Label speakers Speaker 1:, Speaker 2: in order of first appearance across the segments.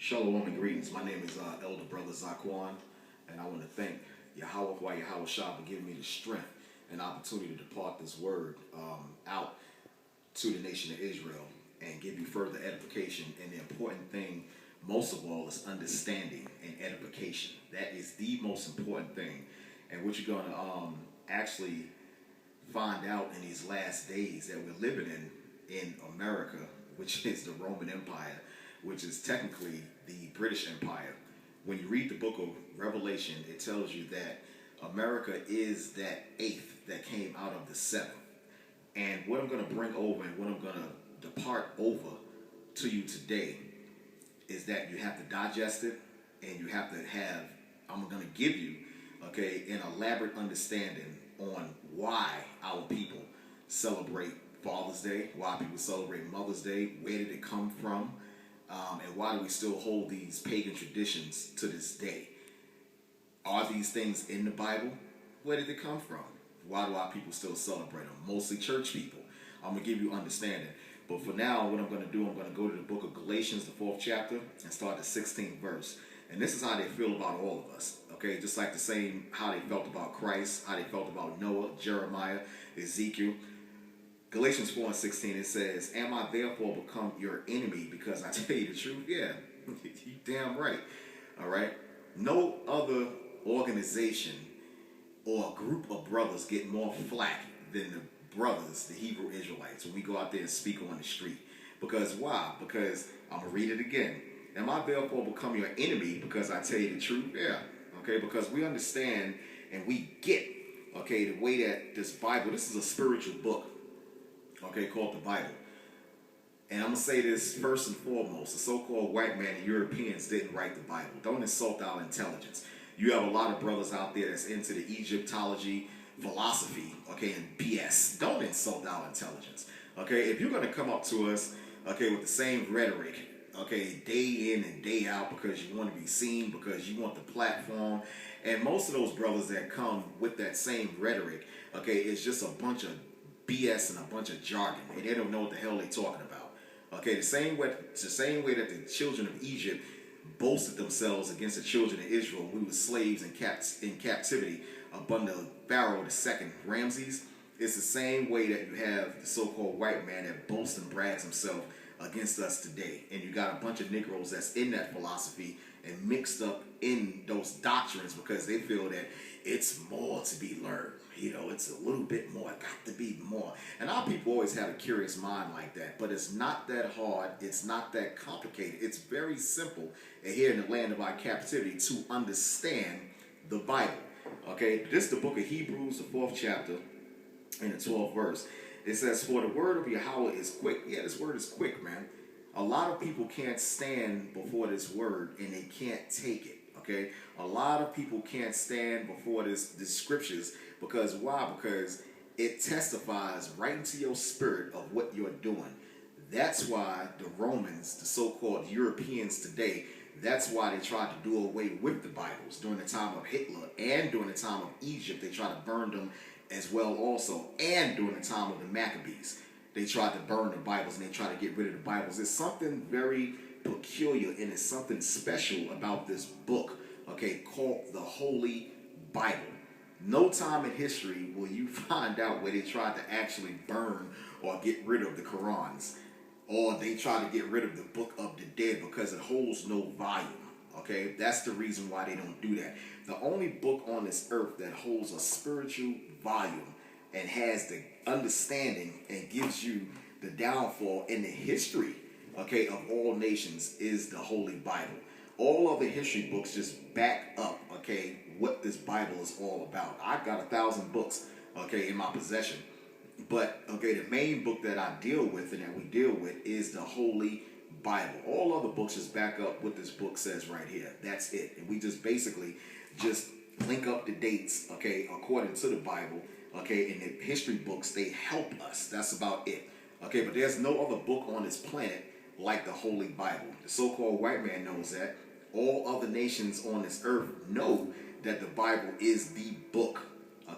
Speaker 1: Shalom and greetings. My name is Elder Brother Zaaqan, and I want to thank Yahweh Shah for giving me the strength and opportunity to depart this word out to the nation of Israel and give you further edification. And the important thing, most of all, is understanding and edification. That is the most important thing. And what you're going to actually find out in these last days that we're living in America, which is the Roman Empire, which is technically the British Empire. When you read the book of Revelation, it tells you that America is that eighth that came out of the seventh. And what I'm going to bring over and what I'm going to depart over to you today is that you have to digest it, and you have to have, I'm going to give you, an elaborate understanding on why our people celebrate Father's Day, why people celebrate Mother's Day, where did it come from, and why do we still hold these pagan traditions to this day? Are these things in the Bible? Where did they come from? Why do our people still celebrate them? Mostly church people. I'm going to give you understanding. But for now, what I'm going to do, I'm going to go to the book of Galatians, the 4th chapter, and start the 16th verse. And this is how they feel about all of us. Okay, just like the same how they felt about Christ, how they felt about Noah, Jeremiah, Ezekiel. Galatians 4:16, it says, "Am I therefore become your enemy because I tell you the truth?" Yeah, you damn right. All right. No other organization or group of brothers get more flack than the brothers, the Hebrew Israelites, when we go out there and speak on the street. Because why? Because I'm going to read it again. "Am I therefore become your enemy because I tell you the truth?" Yeah. Okay, because we understand and we get, the way that this Bible, this is a spiritual book, called the Bible. And I'm going to say this first and foremost. The so-called white man and Europeans didn't write the Bible. Don't insult our intelligence. You have a lot of brothers out there that's into the Egyptology, philosophy, and BS. Don't insult our intelligence. If you're going to come up to us, with the same rhetoric, day in and day out because you want to be seen, because you want the platform. And most of those brothers that come with that same rhetoric, it's just a bunch of BS and a bunch of jargon. And they don't know what the hell they're talking about. The same way that the children of Egypt boasted themselves against the children of Israel when we were slaves in captivity under Pharaoh II, Ramses. It's the same way that you have the so-called white man that boasts and brags himself against us today. And you got a bunch of Negroes that's in that philosophy and mixed up in those doctrines because they feel that it's more to be learned. It's a little bit more. It got to be more. And our people always have a curious mind like that. But it's not that hard. It's not that complicated. It's very simple here in the land of our captivity to understand the Bible. This is the book of Hebrews, the 4th chapter, and the 12th verse. It says, "For the word of Yahweh is quick." Yeah, this word is quick, man. A lot of people can't stand before this word, and they can't take it. A lot of people can't stand before this scriptures because why? Because it testifies right into your spirit of what you're doing. That's why the Romans, the so-called Europeans today, that's why they tried to do away with the Bibles during the time of Hitler and during the time of Egypt. They tried to burn them as well also, and during the time of the Maccabees. They tried to burn the Bibles and they tried to get rid of the Bibles. There's something very peculiar and it's something special about this book, called the Holy Bible. No time in history will you find out where they tried to actually burn or get rid of the Qurans, or they try to get rid of the Book of the Dead because it holds no volume. That's the reason why they don't do that. The only book on this earth that holds a spiritual volume and has the understanding and gives you the downfall in the history, of all nations is the Holy Bible. All other history books just back up, what this Bible is all about. I've got 1,000 books, in my possession. But, the main book that I deal with and that we deal with is the Holy Bible. All other books just back up what this book says right here. That's it. And we just basically just link up the dates, according to the Bible, and the history books, they help us. That's about it. But there's no other book on this planet like the Holy Bible. The so-called white man knows that. All other nations on this earth know that the Bible is the book.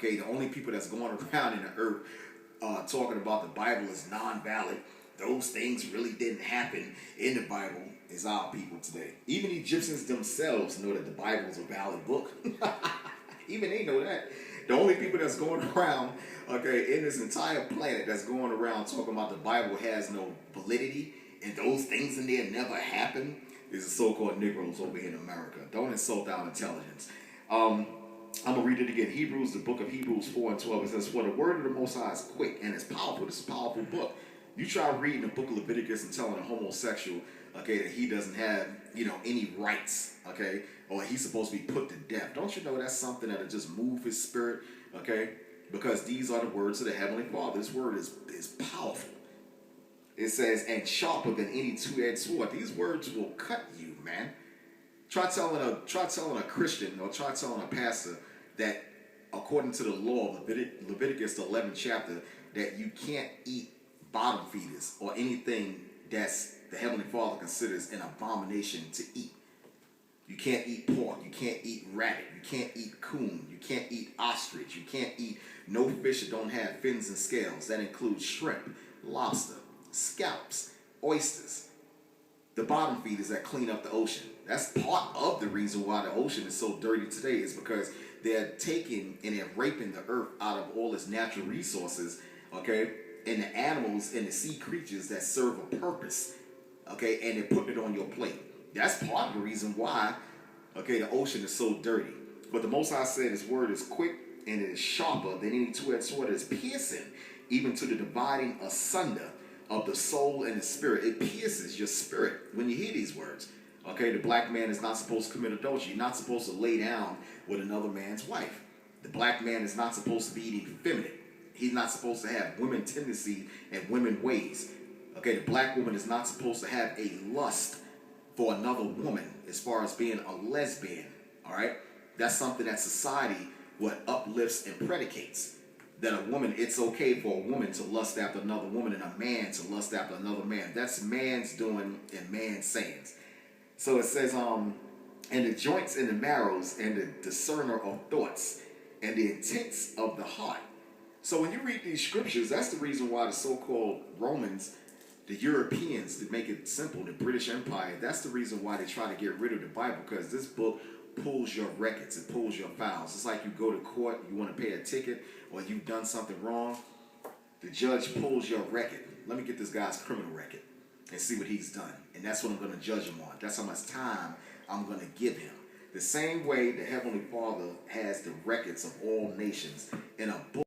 Speaker 1: The only people that's going around in the earth talking about the Bible is non-valid, those things really didn't happen in the Bible. is our people today. Even Egyptians themselves know that the Bible is a valid book. Even they know that. The only people that's going around, okay, in this entire planet that's going around talking about the Bible has no validity and those things in there never happened is the so-called Negroes over here in America. Don't insult our intelligence. I'm going to read it again. Hebrews, the book of Hebrews 4:12, it says, "For the word of the Most High is quick and it's powerful." This is a powerful book. You try reading the book of Leviticus and telling a homosexual, okay, that he doesn't have, any rights, okay, or he's supposed to be put to death. Don't you know that's something that'll just move his spirit, okay? Because these are the words of the Heavenly Father. This word is powerful. It says, "and sharper than any two-edged sword." These words will cut you, man. Try telling a Christian or try telling a pastor that according to the law of Leviticus, the 11th chapter, that you can't eat bottom feeders or anything that's the Heavenly Father considers an abomination to eat. You can't eat pork. You can't eat rabbit. You can't eat coon. You can't eat ostrich. You can't eat no fish that don't have fins and scales. That includes shrimp, lobster, scallops, oysters, the bottom feeders that clean up the ocean. That's part of the reason why the ocean is so dirty today, is because they're taking and they're raping the earth out of all its natural resources, okay, and the animals and the sea creatures that serve a purpose, okay, and they're putting it on your plate. That's part of the reason why, okay, the ocean is so dirty. But the Most High said his word is quick and it is sharper than any two-edged sword. It is piercing even to the dividing asunder of the soul and the spirit. It pierces your spirit when you hear these words. Okay, the black man is not supposed to commit adultery. You're not supposed to lay down with another man's wife. The black man is not supposed to be effeminate. He's not supposed to have women tendency and women ways. Okay, the black woman is not supposed to have a lust for another woman as far as being a lesbian. All right, that's something that society what uplifts and predicates. That a woman, it's okay for a woman to lust after another woman and a man to lust after another man. That's man's doing and man's sayings. So it says, and the joints and the marrows and the discerner of thoughts and the intents of the heart. So when you read these scriptures, that's the reason why the so-called Romans, the Europeans, to make it simple, the British Empire, that's the reason why they try to get rid of the Bible, because this book pulls your records, it pulls your files. It's like you go to court, you want to pay a ticket, or you've done something wrong, the judge pulls your record. Let me get this guy's criminal record and see what he's done. And that's what I'm going to judge him on. That's how much time I'm going to give him. The same way the Heavenly Father has the records of all nations in a book.